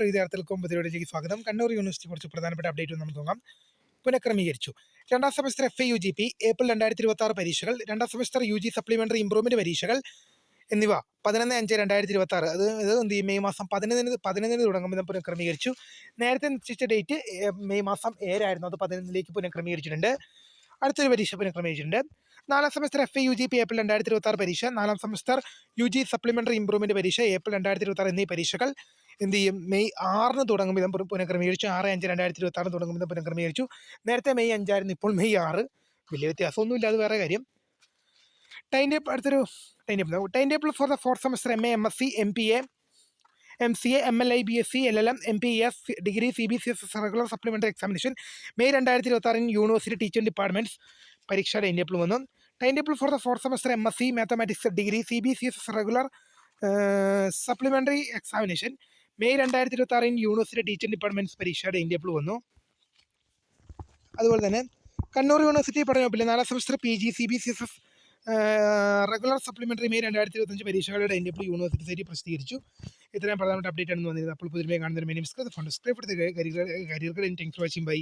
പ്രിയ വിദ്യാർത്ഥികൾക്കും പുതിയയിലേക്ക് സ്വാഗതം. കണ്ണൂർ യൂണിവേഴ്സിറ്റി കുറച്ച് പ്രധാനപ്പെട്ട അപ്ഡേറ്റ് നമുക്ക് നോക്കാം. പുനഃക്രമീകരിച്ചു. രണ്ടാം സെമസ്റ്റർ FAUGP ഏപ്രിൽ 2026 പരീക്ഷകൾ, രണ്ടാം സെമസ്റ്റർ UG സപ്ലിമെന്ററി ഇംപ്രൂവ്മെന്റ് പരീക്ഷകൾ എന്നിവ 11/5/2026 ഇത് മെയ് മാസം 11 തുടങ്ങും വിധം പുനഃക്രമീകരിച്ചു. നേരത്തെ നിശ്ചയിച്ച ഡേറ്റ് മെയ് മാസം 7 ആയിരുന്നു, അത് 11 പുനഃക്രമീകരിച്ചിട്ടുണ്ട്. അടുത്തൊരു പരീക്ഷ പുനഃക്രമീകരിച്ചിട്ടുണ്ട്. നാലാം സെമസ്റ്റർ FAUGP ഏപ്രിൽ 2026 പരീക്ഷ, നാലാം സെമസ്റ്റർ UG സപ്ലിമെന്ററി ഇംപ്രൂവ്മെന്റ് പരീക്ഷ ഏപ്രിൽ 2026 എന്നീ പരീക്ഷകൾ എന്ത് ചെയ്യും മെയ് 6 തുടങ്ങും വിധം പുനഃക്രമീകരിച്ചു. 6/5/2026 തുടങ്ങും വിധം പുനഃക്രമീകരിച്ചു. നേരത്തെ മെയ് 5 ആയിരുന്നു, ഇപ്പോൾ മെയ് 6. വലിയ വ്യത്യാസമൊന്നുമില്ല, അത് വേറെ കാര്യം. അടുത്തൊരു time table for the fourth semester MA MSc MPA MCA MLI BSc LLM MPES degree CBCS regular supplementary examination May 2026 university teaching departments പരീക്ഷ ടൈം ടേബിൾ വന്നു. Time table for the fourth semester MSc mathematics degree CBCS regular supplementary examination May 2026 university teaching departments പരീക്ഷ time table വന്നു. അതുപോലെ തന്നെ Kannur university പഠനവകുപ്പിലെ നാലാം semester PG CBCS regular supplementary May 2025 പരീക്ഷകളുടെ time table university സൈറ്റിൽ പ്രസിദ്ധീകരിച്ചു. ഇത്രയും പ്രധാനപ്പെട്ട അപ്ഡേറ്റ് ആണ് വന്നിരുന്നത്. അപ്പോൾ പുതിയ കാണുന്ന കരിയർ വാച്ചിങ് ബൈ.